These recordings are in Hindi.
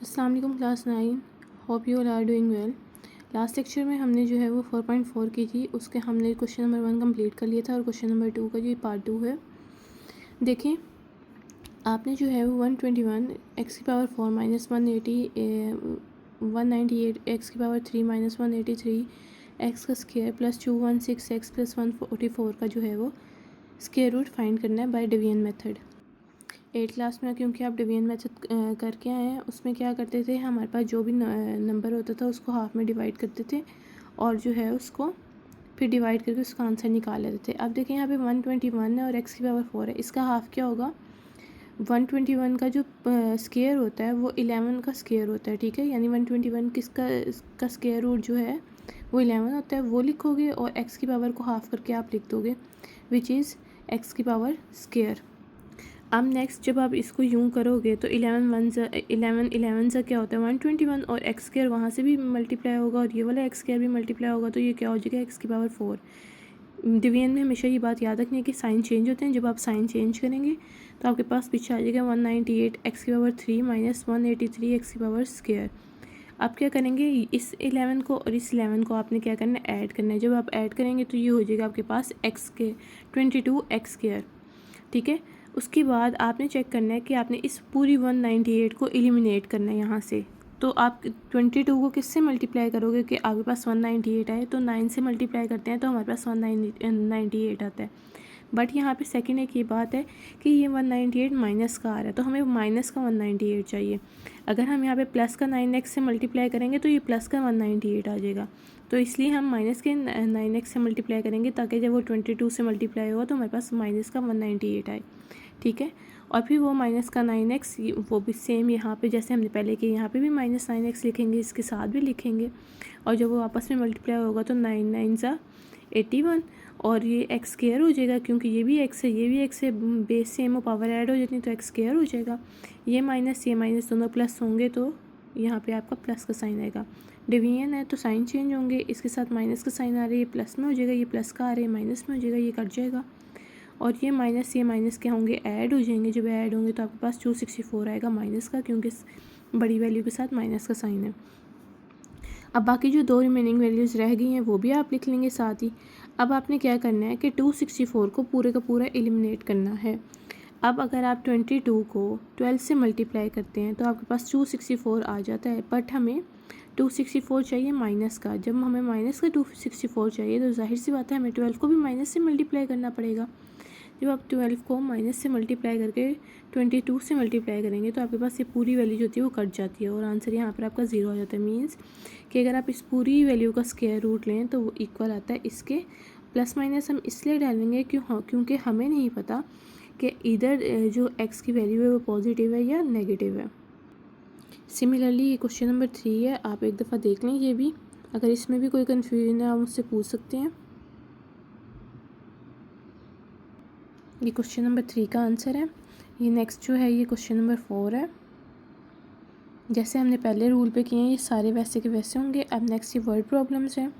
अस्सलाम वालेकुम class 9। Hope you all are doing well. Last lecture में हमने जो है वो 4.4 की थी, उसके हमने क्वेश्चन नंबर 1 कंप्लीट कर लिया था और क्वेश्चन नंबर 2 का जो पार्ट 2 है। देखें, आपने जो है वो 121 एक्स की पावर 4 माइनस 198 एक्स की पावर 3 माइनस 183 एक्स का स्क्वायर प्लस 216 एक्स प्लस 144 का जो है वो स्क्वायर रूट फाइंड करना है बाय डिवीजन मेथड। 8 क्लास में क्योंकि आप डिवीजन मेथड करके आए हैं, उसमें क्या करते थे, हमारे पास जो भी नंबर होता था उसको हाफ में डिवाइड करते थे और जो है उसको फिर डिवाइड करके उसका आंसर निकाल लेते थे। अब देखें यहाँ पे 121 है और एक्स की पावर 4 है, इसका हाफ क्या होगा। 121 का जो स्क्वायर होता है वो 11 का स्क्वायर होता है, ठीक है। यानी 121 का स्क्वायर रूट जो है वो 11 होता है, वो लिखोगे और एक्स की पावर को हाफ करके आप लिख दोगे, विच इज़ एक्स की पावर स्क्वायर। अब नेक्स्ट जब आप इसको यूँ करोगे तो 11 से क्या होता है 121 और एक्स स्क्वायर वहाँ से भी मल्टीप्लाई होगा और ये वाला एक्स स्क्वायर भी मल्टीप्लाई होगा, तो ये क्या हो जाएगा एक्स की पावर 4। डिवीजन में हमेशा ये बात याद रखनी है कि साइन चेंज होते हैं। जब आप साइन चेंज करेंगे तो आपके पास पीछे आ जाएगा 198 एक्स की पावर 3 माइनस 183 एक्स की पावर स्क्वायर। आप क्या करेंगे, इस 11 को और इस 11 को आपने क्या करना है, ऐड करना है। जब आप ऐड करेंगे तो ये हो जाएगा आपके पास एक्स के 22 एक्स स्क्वायर, ठीक है। उसके बाद आपने चेक करना है कि आपने इस पूरी 198 को एलिमिनेट करना है यहाँ से। तो आप 22 को किससे मल्टीप्लाई करोगे कि आपके पास 198 आए, तो 9 से मल्टीप्लाई करते हैं तो हमारे पास 198 आता है। बट यहाँ पे सेकंड एक ये बात है कि ये 198 माइनस का आ रहा है, तो हमें माइनस का 198 चाहिए। अगर हम यहाँ पे प्लस का 9x से मल्टीप्लाई करेंगे तो ये प्लस का 198 आ जाएगा, तो इसलिए हम माइनस के 9x से मल्टीप्लाई करेंगे ताकि जब वो 22 से मल्टीप्लाई होगा तो हमारे पास माइनस का 198 आए, ठीक है। और फिर वो माइनस का 9x वो भी सेम यहाँ पे जैसे हमने पहले किया, यहाँ पे भी माइनस 9x लिखेंगे, इसके साथ भी लिखेंगे और जब वो आपस में मल्टीप्लाई होगा तो 9 9 सा 81 और ये एक्स स्क्वायर हो जाएगा, क्योंकि ये भी एक्स है ये भी एक्स है, बेस सेम और पावर ऐड हो जाती है तो एक्स स्क्वायर हो जाएगा। ये माइनस दोनों प्लस होंगे तो यहाँ पे आपका प्लस का साइन आएगा। डिवीजन है तो साइन चेंज होंगे, इसके साथ माइनस का साइन आ रहा है, ये प्लस में हो जाएगा, ये प्लस का आ रहा है माइनस में हो जाएगा, ये कट जाएगा और ये माइनस क्या होंगे, ऐड हो जाएंगे। जब ऐड होंगे तो आपके पास 264 आएगा माइनस का, क्योंकि बड़ी वैल्यू के साथ माइनस का साइन है। अब बाकी जो दो रिमेनिंग वैल्यूज़ रह गई हैं वो भी आप लिख लेंगे साथ ही। अब आपने क्या करना है कि 264 को पूरे का पूरा एलिमिनेट करना है। अब अगर आप 22 को 12 से मल्टीप्लाई करते हैं तो आपके पास 264 आ जाता है, बट हमें 264 चाहिए माइनस का। जब हमें माइनस का 264 चाहिए तो जाहिर सी बात है हमें 12 को भी माइनस से मल्टीप्लाई करना पड़ेगा। जब आप 12 को माइनस से मल्टीप्लाई करके 22 से मल्टीप्लाई करेंगे तो आपके पास ये पूरी वैल्यू जो होती है वो कट जाती है और आंसर यहाँ पर आपका 0 आ जाता है। मीन्स कि अगर आप इस पूरी वैल्यू का स्क्वायर रूट लें तो वो इक्वल आता है इसके। प्लस माइनस हम इसलिए डालेंगे क्योंकि हमें नहीं पता कि इधर जो x की वैल्यू है वो पॉजिटिव है या नेगेटिव है। सिमिलरली ये क्वेश्चन नंबर 3 है, आप एक दफ़ा देख लें ये भी। अगर इसमें भी कोई कन्फ्यूजन है आप मुझसे पूछ सकते हैं। ये क्वेश्चन नंबर 3 का आंसर है। ये नेक्स्ट जो है ये क्वेश्चन नंबर 4 है। जैसे हमने पहले रूल पे किए हैं ये सारे वैसे के वैसे होंगे। अब नेक्स्ट ये वर्ड प्रॉब्लम्स हैं।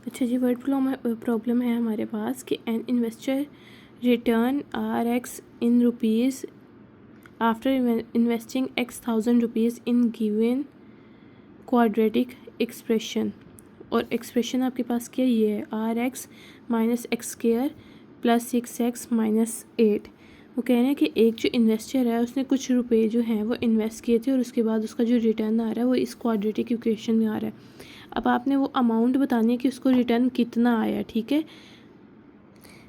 अच्छा जी, वर्ड प्रॉब्लम है हमारे पास कि an investor return RX in rupees after investing X1000 rupees in given quadratic expression. और एक्सप्रेशन आपके पास क्या ये है, RX minus x square plus 6x minus 8। वो कह रहे हैं कि एक जो इन्वेस्टर है उसने कुछ रुपए जो हैं वो इन्वेस्ट किए थे और उसके बाद उसका जो रिटर्न आ रहा है वो इस क्वाड्रेटिक इक्वेशन में आ रहा है। अब आपने वो अमाउंट बतानी है कि उसको रिटर्न कितना आया, ठीक है।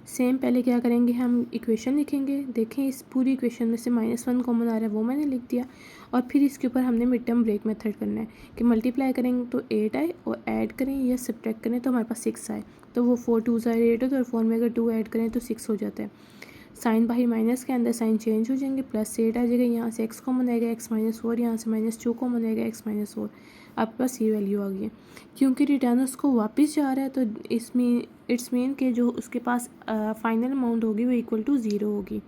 सेम पहले क्या करेंगे, हम इक्वेशन लिखेंगे। देखें इस पूरी इक्वेशन में से -1 कॉमन आ रहा है, वो मैंने लिख दिया और फिर इसके ऊपर हमने मिड टर्म ब्रेक मेथड करना है कि मल्टीप्लाई करेंगे तो 8 आए और ऐड करें या सब्ट्रैक्ट करें तो हमारे पास 6 आए। तो वो 4 2 8 होता है और 4 में अगर 2 ऐड करें तो 6 हो जाता है। साइन बाहर माइनस के अंदर साइन चेंज हो जाएंगे, +8 आ जाएगा, यहाँ से x कॉमन आएगा x-4, यहाँ से -2 कॉमन आएगा x-4। आपके पास ये वैल्यू आ गई है। क्योंकि रिटर्न उसको वापस जा रहा है तो इसमें इट्स मीन कि जो उसके पास फाइनल अमाउंट होगी वो इक्वल टू 0 होगी।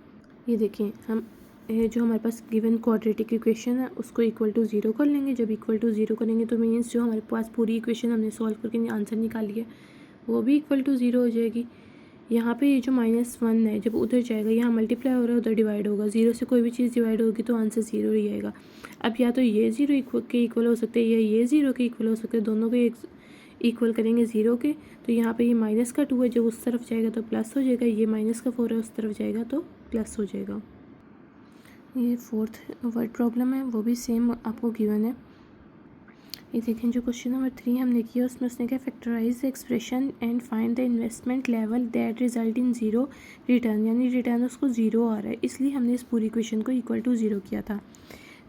ये देखें, हम जो हमारे पास गिवन क्वाड्रेटिक इक्वेशन है उसको इक्वल टू 0 कर लेंगे। जब इक्वल टू 0 करेंगे तो मीन्स जो हमारे पास पूरी इक्वेशन हमने सॉल्व करके आंसर निकाल लिया वो भी इक्वल टू 0 हो जाएगी। यहाँ पे ये जो -1 है जब उधर जाएगा, यहाँ मल्टीप्लाई हो रहा है, उधर डिवाइड होगा। 0 से कोई भी चीज़ डिवाइड होगी तो आंसर 0 ही आएगा। अब या तो ये 0 के इक्वल हो सकते हैं या ये 0 के इक्वल हो सकते हैं, दोनों के इक्वल करेंगे 0 के। तो यहाँ पे ये -2 है, जब उस तरफ जाएगा तो प्लस हो जाएगा, ये -4 है, उस तरफ जाएगा तो प्लस हो जाएगा। ये 4th वर्ड प्रॉब्लम है, वो भी सेम आपको गिवन है। ये देखें जो क्वेश्चन नंबर 3 हमने किया उसमें उसने क्या, factorise the expression and find the investment level that result in 0 return, यानी रिटर्न उसको 0 आ रहा है, इसलिए हमने इस पूरी इक्वेशन को इक्वल टू 0 किया था।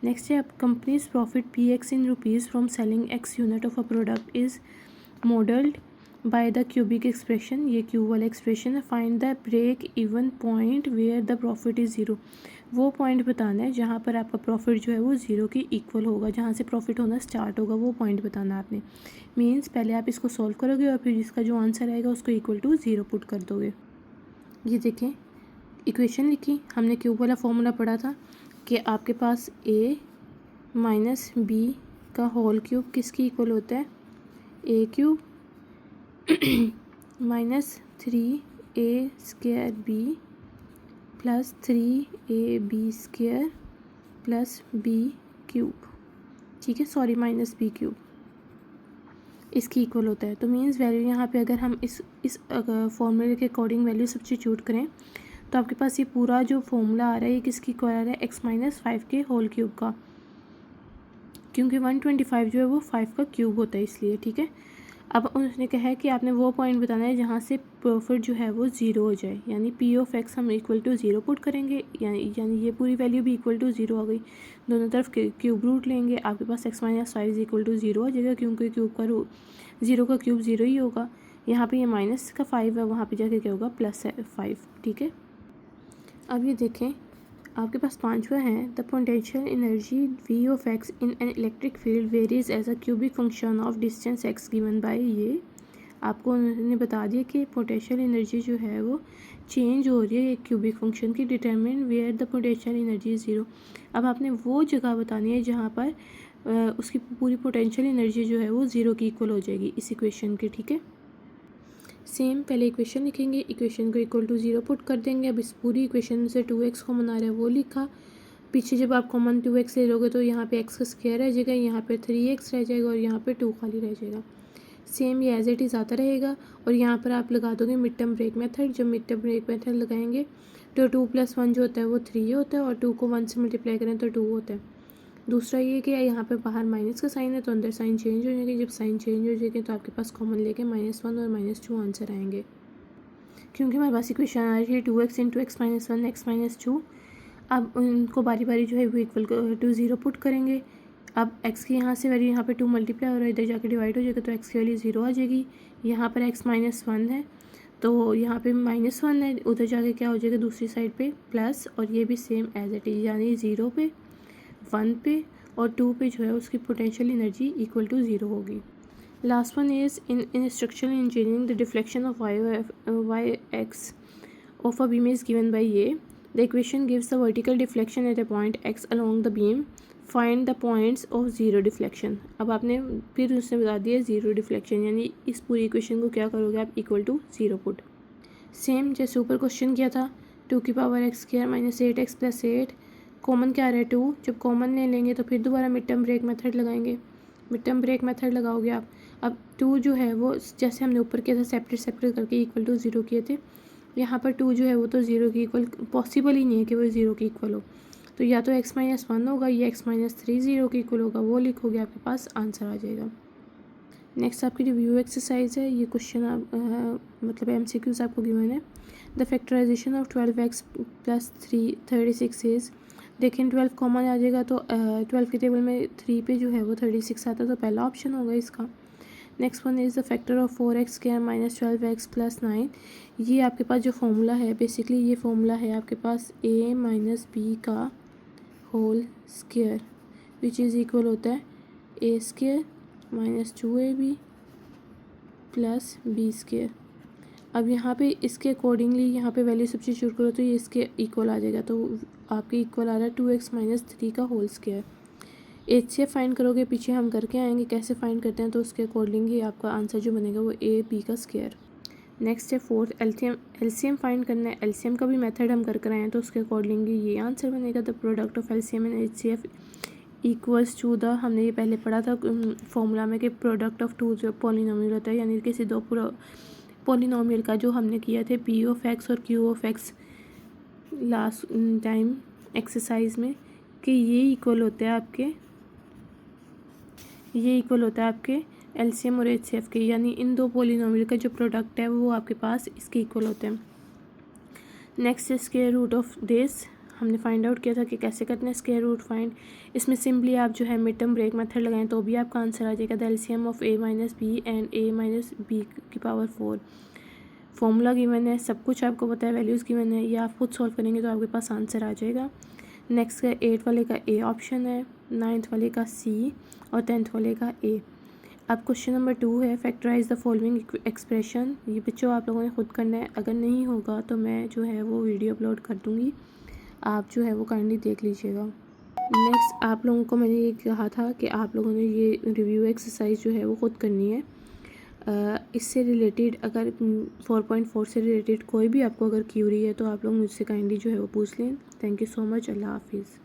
नेक्स्ट है, अब companies profit PX in rupees from selling X unit of a product is modelled by the cubic expression, ये क्यूब वाला एक्सप्रेशन है। Find the break even point where the profit is 0, वो पॉइंट बताना है जहाँ पर आपका प्रॉफिट जो है वो 0 के इक्वल होगा, जहाँ से प्रॉफिट होना स्टार्ट होगा, वो पॉइंट बताना है आपने। मीन्स पहले आप इसको सॉल्व करोगे और फिर इसका जो आंसर आएगा उसको इक्वल टू 0 पुट कर दोगे। ये देखें इक्वेशन लिखी हमने, क्यूब वाला फॉर्मूला पढ़ा था कि आपके पास A माइनस B का होल क्यूब किसकी इक्वल होता है, A cube -3A² B plus 3AB² plus B³ ठीक है, सॉरी -B³ इसकी इक्वल होता है। तो मीन्स वैल्यू यहाँ पे अगर हम इस फॉर्मूले के अकॉर्डिंग वैल्यू सब्स्टिट्यूट करें तो आपके पास ये पूरा जो फॉर्मूला आ रहा है ये किसकी इक्वल आ रहा है, x-5 के होल क्यूब का, क्योंकि 125 जो है वो 5 का क्यूब होता है इसलिए। ठीक है, अब उसने कहा है कि आपने वो पॉइंट बताना है जहाँ से प्रॉफिट जो है वो 0 हो जाए, यानी P(x) हम इक्वल टू 0 पुट करेंगे, यानी ये पूरी वैल्यू भी इक्वल टू 0 आ गई। दोनों तरफ क्यूब रूट लेंगे, आपके पास x-5 इक्वल टू 0 आ जाएगा, क्योंकि क्यूब का 0 का क्यूब 0 ही होगा। यहाँ पे ये -5 है, वहाँ पे जाके क्या होगा, +5। ठीक है, अब ये देखें आपके पास 5वां है, the potential energy V(x) in an electric field varies as a cubic function of distance x given by, ये आपको उन्होंने बता दिया कि पोटेंशियल एनर्जी जो है वो चेंज हो रही है एक क्यूबिक फंक्शन की, determine where the potential energy 0। अब आपने वो जगह बतानी है जहाँ पर उसकी पूरी पोटेंशियल एनर्जी जो है वो 0 की इक्वल हो जाएगी इस इक्वेशन के। ठीक है, सेम पहले इक्वेशन लिखेंगे, इक्वेशन को इक्वल टू 0 पुट कर देंगे। अब इस पूरी इक्वेशन से 2x कॉमन आ रहा है वो लिखा, पीछे जब आप कॉमन 2x ले लोगे तो यहाँ पे x का स्क्वायर रह जाएगा, यहाँ पे 3x रह जाएगा और यहाँ पे 2 खाली रह जाएगा। सेम ये एज इट इज़ आता रहेगा और यहाँ पर आप लगा दोगे मिड टर्म ब्रेक मेथड। जब मिड टर्म ब्रेक मेथड लगाएंगे तो 2 + 1 जो होता है वो 3 होता है और 2 को 1 से मल्टीप्लाई करें तो 2 होता है। दूसरा ये कि यहाँ पे बाहर माइनस का साइन है तो अंदर साइन चेंज हो जाएगी, जब साइन चेंज हो जाएगी तो आपके पास कॉमन लेके -1 और -2 आंसर आएंगे, क्योंकि हमारे पास इक्वेशन आ रही है 2x × x-1 x-2। अब उनको बारी बारी जो है वो इक्वल टू 0 पुट करेंगे। अब x की यहाँ से वैल्यू यहाँ पे 2 मल्टीप्लाई हो रहा है, इधर जाके डिवाइड हो जाएगा तो x की वैल्यू 0 आ जाएगी। यहाँ पर x-1 है तो यहाँ पे -1 है, उधर जाके क्या हो जाएगा दूसरी साइड पे प्लस, और ये भी सेम एज इट इज़, यानी 0 पे 1 पे और 2 पे जो है उसकी पोटेंशियल एनर्जी इक्वल टू 0 होगी। Last one is in structural engineering the deflection of y(x) of a beam is given by A. The equation gives the vertical deflection at a point x along the beam. Find the points of zero deflection. अब आपने फिर उसने बता दिया ज़ीरो डिफ्लेक्शन, यानी इस पूरी इक्वेशन को क्या करोगे आप, इक्वल टू 0 पुट। सेम जैसे ऊपर क्वेश्चन किया था, 2 की पावर x² - 8x + 8, कॉमन क्या आ रहा है 2, जब कॉमन ले लेंगे तो फिर दोबारा मिड टर्म ब्रेक मेथड लगाएंगे। मिड टर्म ब्रेक मेथड लगाओगे आप, अब 2 जो है वो जैसे हमने ऊपर किया था सेपरेट करके इक्वल टू 0 किए थे, यहाँ पर 2 जो है वो तो 0 की इक्वल पॉसिबल ही नहीं है कि वो 0 की इक्वल हो, तो या तो x-1 होगा या x-3 0 की इक्वल होगा, वो लिखोगे आपके पास आंसर आ जाएगा। नेक्स्ट आपकी रिव्यू एक्सरसाइज है, ये क्वेश्चन आप मतलब MCQs आपको गिवन है। The factorization of 12x + 36 is, देखें 12 कॉमन आ जाएगा तो 12 के टेबल में 3 पे जो है वो 36 आता है, तो पहला ऑप्शन होगा इसका। Next one is the factor of 4x² - 12x + 9। ये आपके पास जो फॉर्मूला है बेसिकली ये फॉर्मूला है आपके पास a - b का whole square which is equal होता है a² - 2ab + b²। अब यहाँ पे इसके अकॉर्डिंगली यहाँ पे वैल्यू सब्स्टिट्यूट करो तो ये इसके इक्वल आ जाएगा, तो आपके इक्वल आ रहा है 2x - 3 का होल स्क्वायर। HCF फाइंड करोगे, पीछे हम करके आएंगे कैसे फाइंड करते हैं, तो उसके अकॉर्डिंगली आपका आंसर जो बनेगा वो AB का स्क्वायर। नेक्स्ट है फोर्थ, एलसीएम फाइंड करना है। एलसीएम का भी मेथड हम कर आए हैं, तो उसके अकॉर्डिंगली ये आंसर बनेगा। The product of LCM and HCF equals to the, हमने ये पहले पढ़ा था फॉर्मूला में कि प्रोडक्ट ऑफ टू जो पॉलिनोमियल होता है, यानी किसी दो पॉलिनोमियल का, जो हमने किया थे पी ऑफ एक्स और Q of x last time exercise में, कि ये इक्वल होता है आपके एलसीएम और एचसीएफ के, यानी इन दो पॉलिनोमियल का जो प्रोडक्ट है वो आपके पास इसके इक्वल होते हैं। नेक्स्ट है स्क्वायर रूट ऑफ दिस, हमने फाइंड आउट किया था कि कैसे करना है स्क्वायर रूट फाइंड। इसमें सिंपली आप जो है मिड टर्म ब्रेक मेथड लगाएं तो भी आपका आंसर आ जाएगा। The LCM of a minus B and a minus B की पावर 4। फॉर्मूला गिवन है, सब कुछ आपको पता है, वैल्यूज़ गिवन है, ये आप खुद सॉल्व करेंगे तो आपके पास आंसर आ जाएगा। नेक्स्ट का 8 वाले का ए ऑप्शन है, 9th वाले का सी और 10th वाले का ए। अब क्वेश्चन नंबर 2 है, फैक्टराइज द फॉलोइंग एक्सप्रेशन। ये बच्चों आप लोगों ने खुद करना है, अगर नहीं होगा तो मैं जो है वो वीडियो अपलोड कर दूँगी, आप जो है वो काइंडली देख लीजिएगा। नेक्स्ट आप लोगों को मैंने ये कहा था कि आप लोगों ने ये रिव्यू एक्सरसाइज जो है वो खुद करनी है। इससे रिलेटेड अगर 4.4 से रिलेटेड कोई भी आपको अगर क्यूरी है तो आप लोग मुझसे काइंडली जो है वो पूछ लें। Thank you so much. अल्लाह हाफिज़।